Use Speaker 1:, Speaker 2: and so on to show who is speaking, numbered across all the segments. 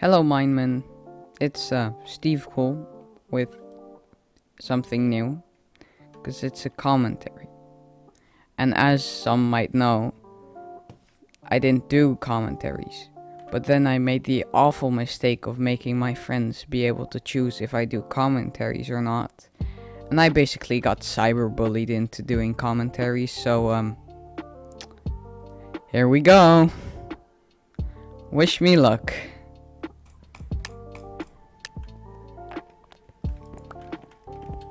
Speaker 1: Hello, Mindman. It's Steve Cool with something new, because it's a commentary. And as some might know, I didn't do commentaries, but then I made the awful mistake of making my friends be able to choose if I do commentaries or not. And I basically got cyberbullied into doing commentaries, so here we go. Wish me luck.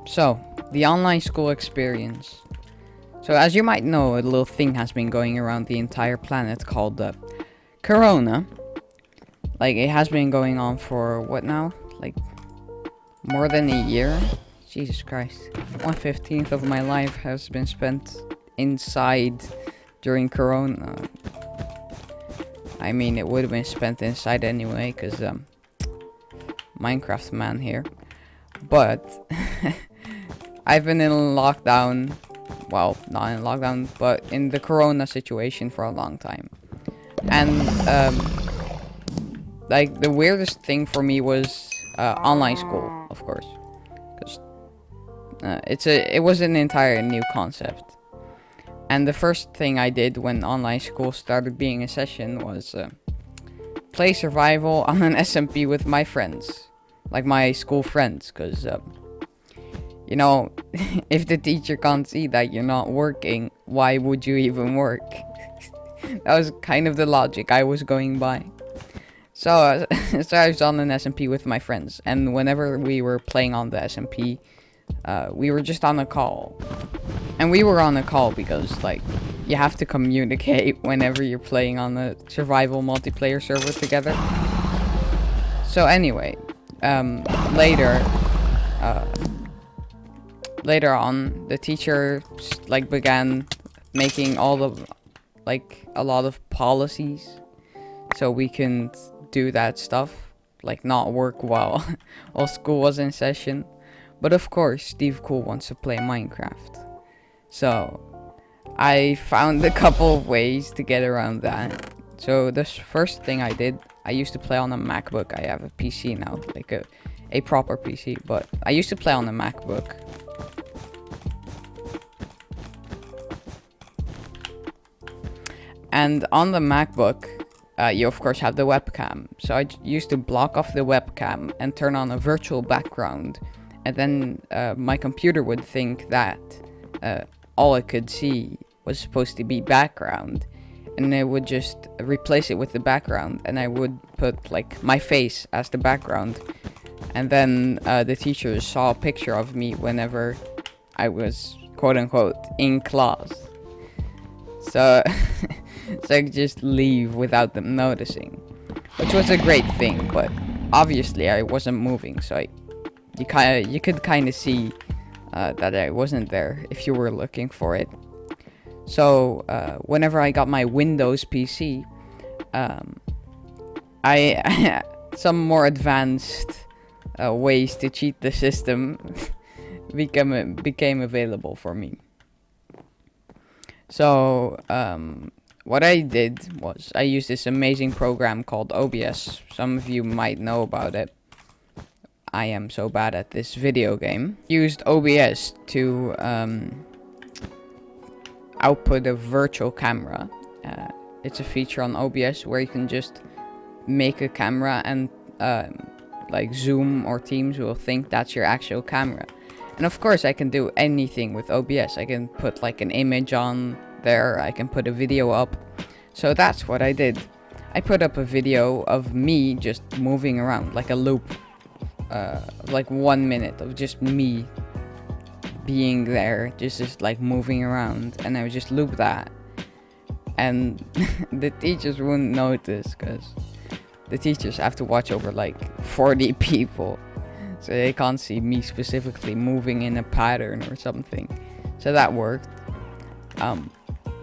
Speaker 1: So, the online school experience. So, as you might know, a little thing has been going around the entire planet called Corona. Like, it has been going on for, what now? Like, more than a year? Jesus Christ. 1/15 of my life has been spent inside during Corona. I mean, it would have been spent inside anyway, because, Minecraft man here. But... I've been in lockdown, well, not in lockdown, but in the Corona situation for a long time. And, like, the weirdest thing for me was online school, of course. Because it was an entire new concept. And the first thing I did when online school started being a session was play survival on an SMP with my friends. Like, my school friends, because... you know, if the teacher can't see that you're not working, why would you even work? That was kind of the logic I was going by. So I was on an SMP with my friends, and whenever we were playing on the SMP, we were just on a call. And we were on a call because, like, you have to communicate whenever you're playing on a survival multiplayer server together. So anyway, later on, the teacher like began making a lot of policies so we can do that stuff, like not work while school was in session. But of course, Steve Cool wants to play Minecraft, so I found a couple of ways to get around that. So the first thing I did, I used to play on a MacBook. I have a PC now, like a proper PC, but I used to play on a MacBook. And on the MacBook, you of course have the webcam. So I used to block off the webcam and turn on a virtual background. And then my computer would think that all it could see was supposed to be background. And it would just replace it with the background. And I would put like my face as the background. And then the teacher saw a picture of me whenever I was quote unquote in class. So... so I could just leave without them noticing, which was a great thing. But obviously I wasn't moving, so you could kind of see that I wasn't there if you were looking for it. So whenever I got my Windows PC, I some more advanced ways to cheat the system became available for me. So what I did was I used this amazing program called OBS. Some of you might know about it. I am so bad at this video game. Used OBS to output a virtual camera. It's a feature on OBS where you can just make a camera and like Zoom or Teams will think that's your actual camera. And of course I can do anything with OBS. I can put like an image on there, I can put a video up. So that's what I did. I put up a video of me just moving around, like a loop, like 1 minute of just me being there, just like moving around, and I would just loop that. And the teachers wouldn't notice, because the teachers have to watch over like 40 people, so they can't see me specifically moving in a pattern or something. So that worked.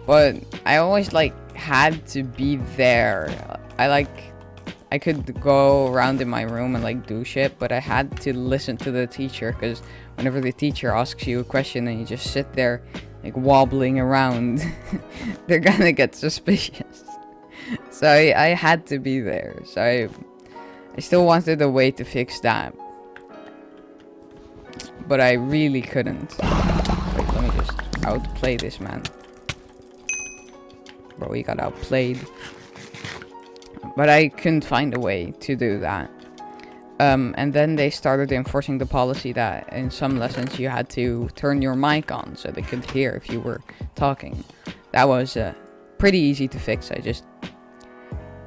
Speaker 1: But I always like had to be there. I could go around in my room and like do shit, but I had to listen to the teacher, because whenever the teacher asks you a question and you just sit there like wobbling around, they're gonna get suspicious. So I had to be there. So I still wanted a way to fix that, but I really couldn't. Wait, let me just outplay this man. Bro, he got outplayed. But I couldn't find a way to do that. And then they started enforcing the policy that in some lessons you had to turn your mic on so they could hear if you were talking. That was pretty easy to fix. I just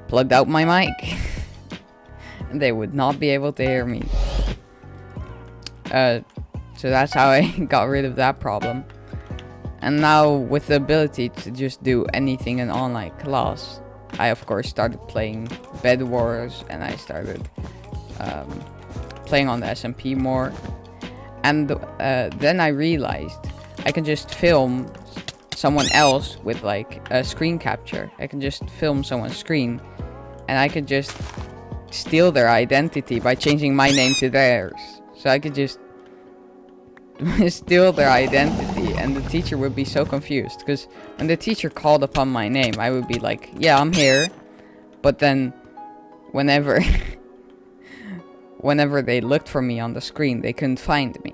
Speaker 1: plugged out my mic and they would not be able to hear me. So that's how I got rid of that problem. And now with the ability to just do anything in online class, I of course started playing bedwars, and I started playing on the SMP more. And then I realized I can just film someone else with like a screen capture. I can just film someone's screen, and I could just steal their identity by changing my name to theirs. So I could just steal their identity, and the teacher would be so confused, because when the teacher called upon my name, I would be like, yeah, I'm here, but then whenever whenever they looked for me on the screen, they couldn't find me.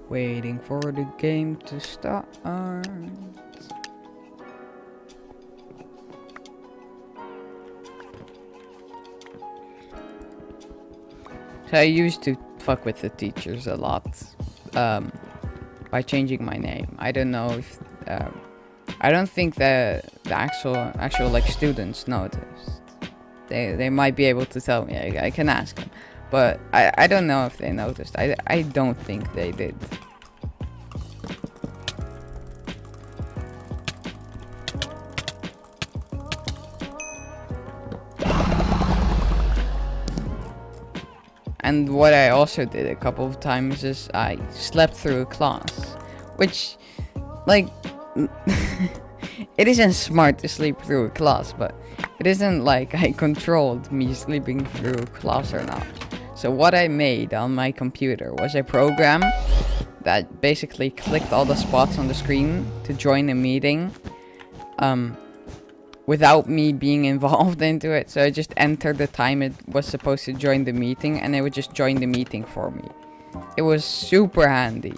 Speaker 1: Waiting for the game to start. So I used to fuck with the teachers a lot by changing my name. I don't know if I don't think that the actual like students noticed. They might be able to tell me. I can ask them, but I don't know if they noticed. I don't think they did. And what I also did a couple of times is I slept through a class, which, like, it isn't smart to sleep through a class, but it isn't like I controlled me sleeping through a class or not. So what I made on my computer was a program that basically clicked all the spots on the screen to join a meeting, without me being involved into it. So I just entered the time it was supposed to join the meeting, and it would just join the meeting for me. It was super handy.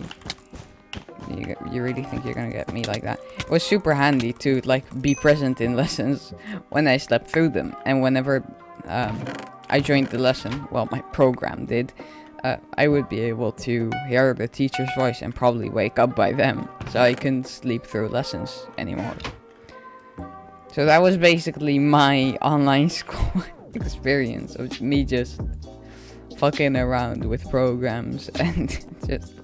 Speaker 1: You really think you're gonna get me like that? It was super handy to like be present in lessons when I slept through them, and whenever I joined the lesson, well, my program did, I would be able to hear the teacher's voice and probably wake up by them, so I couldn't sleep through lessons anymore. So that was basically my online school experience of me just fucking around with programs and just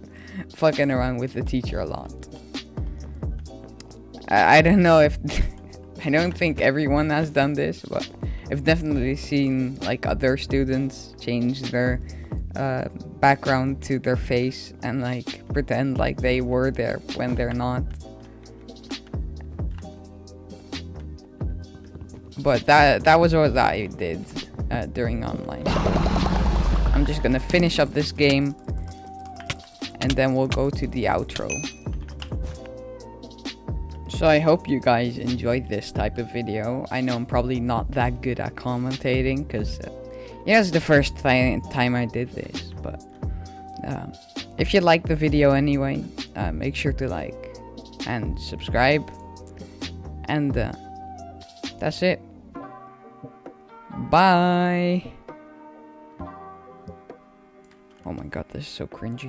Speaker 1: fucking around with the teacher a lot. I don't know if I don't think everyone has done this, but I've definitely seen like other students change their background to their face and like pretend like they were there when they're not. But that was what I did during online school. I'm just gonna finish up this game, and then we'll go to the outro. So I hope you guys enjoyed this type of video. I know I'm probably not that good at commentating, because yeah, it's the first time I did this. But if you liked the video anyway, make sure to like and subscribe. And that's it. Bye. Oh my god, this is so cringy.